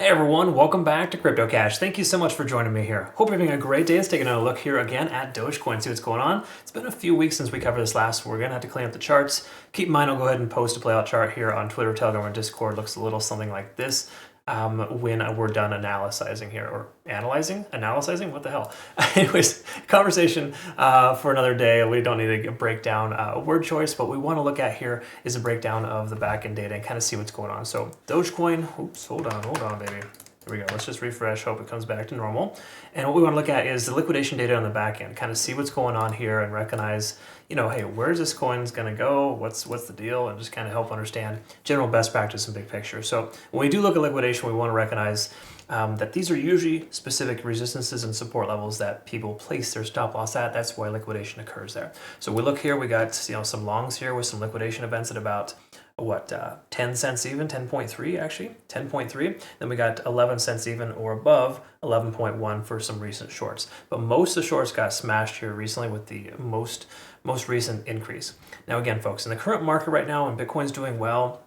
Hey everyone, welcome back to CryptoCache. Thank you so much for joining me here. Hope you're having a great day. Let's take another look here again at Dogecoin, see what's going on. It's been a few weeks since we covered this last, so we're gonna have to clean up the charts. Keep in mind, I'll go ahead and post a playout chart here on Twitter, Telegram, and Discord. Looks a little something like this when we're done analyzing here, or analyzing, what the hell? Anyways, conversation for another day. We don't need to break down word choice. What we want to look at here is a breakdown of the backend data and kind of see what's going on. So Dogecoin, oops, hold on, baby. Here we go. Let's just refresh, hope it comes back to normal. And what we want to look at is the liquidation data on the back end, kind of see what's going on here and recognize, hey, where's this coin's going to go? What's the deal? And just kind of help understand general best practice and big picture. So when we do look at liquidation, we want to recognize that these are usually specific resistances and support levels that people place their stop loss at. That's why liquidation occurs there. So we look here, we got some longs here with some liquidation events at about 10 cents even, 10.3 actually, 10.3. Then we got 11 cents even or above 11.1 for some recent shorts. But most of the shorts got smashed here recently with the most recent increase. Now again, folks, in the current market right now, when Bitcoin's doing well,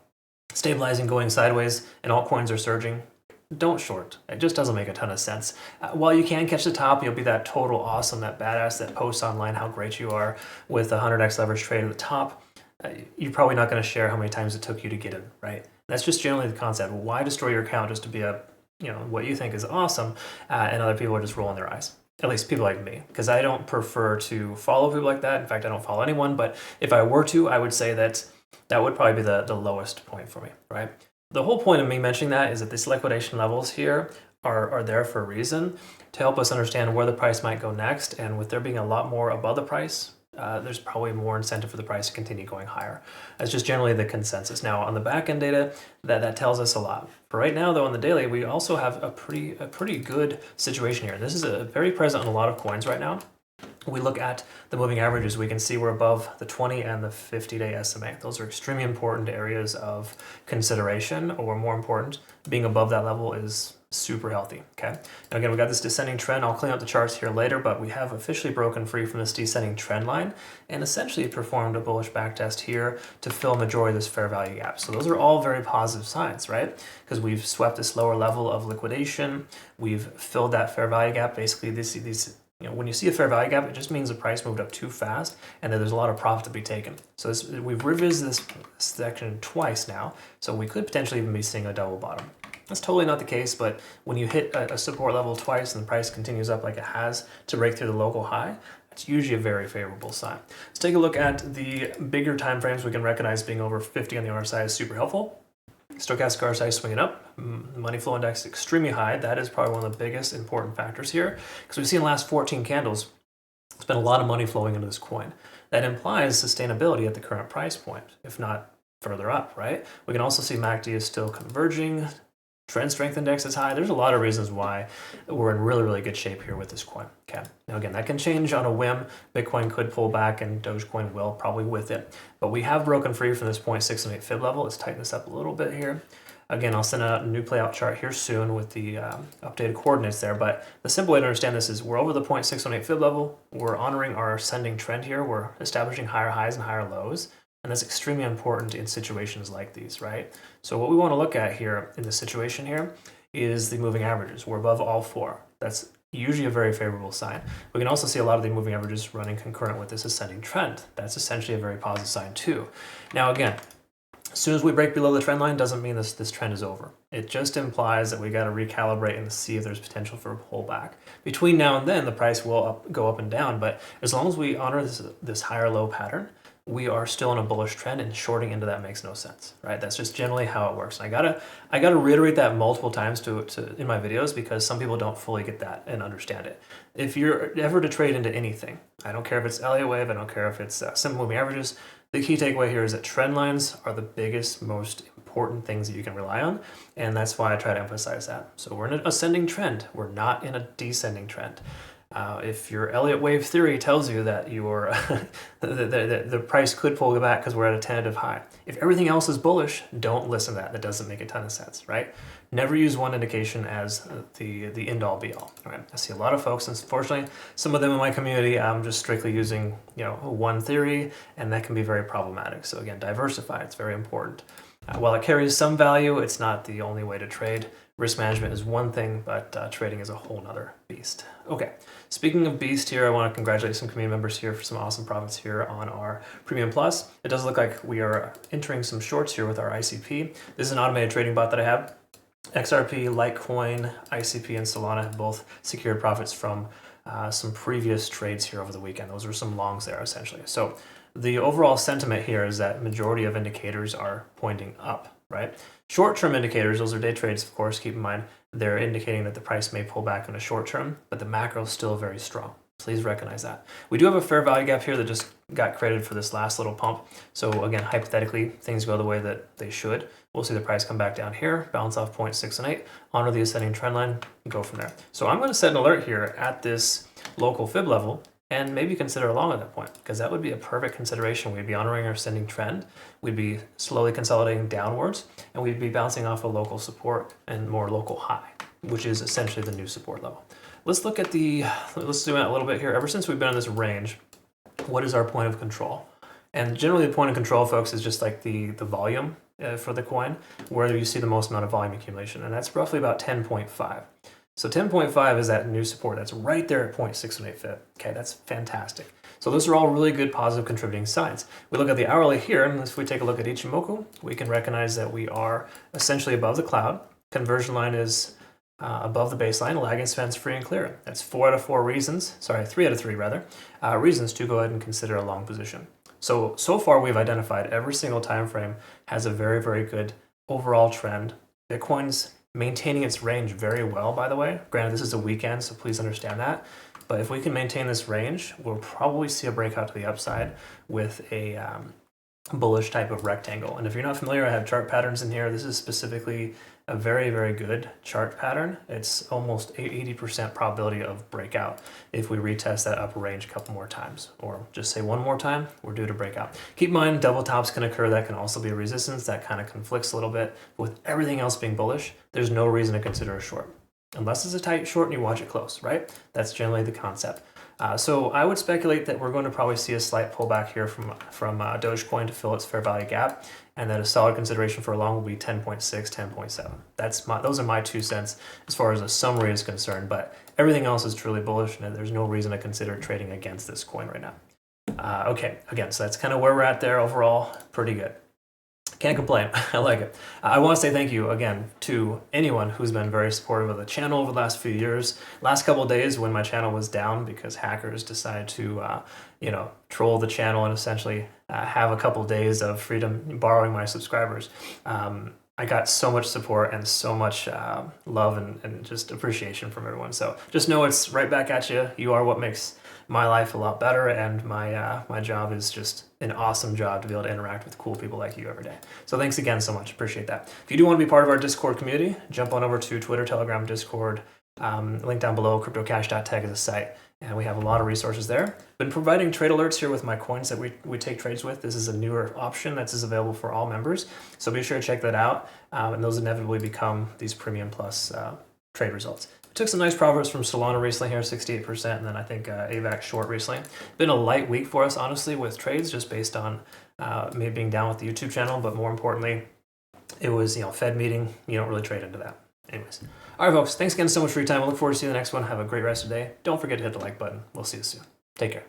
stabilizing, going sideways, and altcoins are surging, don't short. It just doesn't make a ton of sense. While you can catch the top, you'll be that total awesome, that badass that posts online how great you are with a 100x leverage trade at the top. You're probably not going to share how many times it took you to get in, right? That's just generally the concept. Why destroy your account just to be what you think is awesome, and other people are just rolling their eyes? At least people like me, because I don't prefer to follow people like that. In fact, I don't follow anyone, but if I were to, I would say that would probably be the lowest point for me, right? The whole point of me mentioning that is that these liquidation levels here are there for a reason, to help us understand where the price might go next, and with there being a lot more above the price, there's probably more incentive for the price to continue going higher. That's just generally the consensus. Now on the back end data, that tells us a lot. For right now though, on the daily, we also have a pretty good situation here. This is very present in a lot of coins right now. We look at the moving averages, we can see we're above the 20 and the 50-day SMA. Those are extremely important areas of consideration, or more important, being above that level is super healthy, okay? Now again, we got this descending trend. I'll clean up the charts here later, but we have officially broken free from this descending trend line and essentially performed a bullish backtest here to fill a majority of this fair value gap. So those are all very positive signs, right? Because we've swept this lower level of liquidation. We've filled that fair value gap. Basically, these when you see a fair value gap, it just means the price moved up too fast and that there's a lot of profit to be taken. So we've revisited this section twice now, so we could potentially even be seeing a double bottom. That's totally not the case, but when you hit a support level twice and the price continues up like it has to break through the local high, it's usually a very favorable sign. Let's take a look at the bigger time frames. We can recognize being over 50 on the RSI is super helpful. Stochastic RSI swinging up, money flow index extremely high. That is probably one of the biggest important factors here, because we've seen the last 14 candles, there's been a lot of money flowing into this coin. That implies sustainability at the current price point, if not further up, right? We can also see MACD is still converging. Trend strength index is high. There's a lot of reasons why we're in really, really good shape here with this coin. Okay. Now again, that can change on a whim. Bitcoin could pull back and Dogecoin will, probably with it. But we have broken free from this 0.618 fib level. Let's tighten this up a little bit here. Again, I'll send out a new playout chart here soon with the updated coordinates there. But the simple way to understand this is we're over the 0.618 fib level. We're honoring our ascending trend here. We're establishing higher highs and higher lows. And that's extremely important in situations like these, right? So what we want to look at here in this situation here is the moving averages. We're above all four. That's usually a very favorable sign. We can also see a lot of the moving averages running concurrent with this ascending trend. That's essentially a very positive sign too. Now again, as soon as we break below the trend line doesn't mean this trend is over. It just implies that we got to recalibrate and see if there's potential for a pullback. Between now and then, the price will go up and down, but as long as we honor this higher low pattern, we are still in a bullish trend, and shorting into that makes no sense, right? That's just generally how it works. And I gotta reiterate that multiple times in my videos, because some people don't fully get that and understand it. If you're ever to trade into anything, I don't care if it's Elliott wave, I don't care if it's simple moving averages, the key takeaway here is that trend lines are the biggest, most important things that you can rely on, and that's why I try to emphasize that. So we're in an ascending trend. We're not in a descending trend. If your Elliott wave theory tells you that your the price could pull back because we're at a tentative high, if everything else is bullish, don't listen to that. That doesn't make a ton of sense, right? Never use one indication as the end all be all. Right? I see a lot of folks, unfortunately, some of them in my community, just strictly using one theory, and that can be very problematic. So again, diversify. It's very important. While it carries some value, it's not the only way to trade. Risk management is one thing, but trading is a whole nother beast. Okay, speaking of beast here, I want to congratulate some community members here for some awesome profits here on our Premium Plus. It does look like we are entering some shorts here with our ICP. This is an automated trading bot that I have. XRP, Litecoin, ICP, and Solana have both secured profits from some previous trades here over the weekend. Those were some longs there, essentially. So the overall sentiment here is that majority of indicators are pointing up, right? Short-term indicators, those are day trades, of course, keep in mind, they're indicating that the price may pull back in the short term, but the macro is still very strong. Please recognize that. We do have a fair value gap here that just got created for this last little pump. So again, hypothetically, things go the way that they should. We'll see the price come back down here, bounce off 0.618, honor the ascending trend line, and go from there. So I'm going to set an alert here at this local fib level and maybe consider a long at that point, because that would be a perfect consideration. We'd be honoring our ascending trend, we'd be slowly consolidating downwards, and we'd be bouncing off a local support and more local high, which is essentially the new support level. Let's look at let's zoom out a little bit here. Ever since we've been in this range, what is our point of control? And generally the point of control, folks, is just like the volume for the coin, where you see the most amount of volume accumulation, and that's roughly about 10.5. So 10.5 is that new support. That's right there at 0.618 fib. Okay, that's fantastic. So those are all really good positive contributing signs. We look at the hourly here, and if we take a look at Ichimoku, we can recognize that we are essentially above the cloud. Conversion line is above the baseline, lagging spends free and clear. That's 3 out of 3 reasons to go ahead and consider a long position. So far we've identified every single time frame has a very, very good overall trend. Bitcoin's maintaining its range very well, by the way. Granted, this is a weekend, so please understand that. But if we can maintain this range, we'll probably see a breakout to the upside with a bullish type of rectangle. And if you're not familiar, I have chart patterns in here. This is specifically a very, very good chart pattern. It's almost 80% probability of breakout if we retest that upper range a couple more times, or just say one more time, we're due to breakout. Keep in mind, double tops can occur. That can also be a resistance. That kind of conflicts a little bit. With everything else being bullish, there's no reason to consider a short. Unless it's a tight short and you watch it close, right? That's generally the concept. So I would speculate that we're going to probably see a slight pullback here from Dogecoin to fill its fair value gap, and that a solid consideration for a long will be 10.6, 10.7. Those are my 2 cents as far as a summary is concerned, but everything else is truly bullish, and there's no reason to consider trading against this coin right now. Okay, again, so that's kind of where we're at there overall. Pretty good. Can't complain. I like it. I want to say thank you again to anyone who's been very supportive of the channel over the last few years. Last couple of days when my channel was down because hackers decided to, troll the channel and essentially have a couple days of freedom borrowing my subscribers. I got so much support and so much love and just appreciation from everyone. So just know it's right back at you. You are what makes my life a lot better, and my job is just an awesome job to be able to interact with cool people like you every day. So thanks again so much. Appreciate that. If you do want to be part of our Discord community, jump on over to Twitter, Telegram, Discord. Link down below. CryptoCache.tech is a site, and we have a lot of resources there. Been providing trade alerts here with my coins that we take trades with. This is a newer option that is available for all members, so be sure to check that out, and those inevitably become these Premium Plus trade results. Took some nice profits from Solana recently here, 68%, and then I think AVAX short recently. Been a light week for us, honestly, with trades, just based on me being down with the YouTube channel, but more importantly, it was Fed meeting. You don't really trade into that. Anyways. All right, folks, thanks again so much for your time. I look forward to seeing you in the next one. Have a great rest of the day. Don't forget to hit the like button. We'll see you soon. Take care.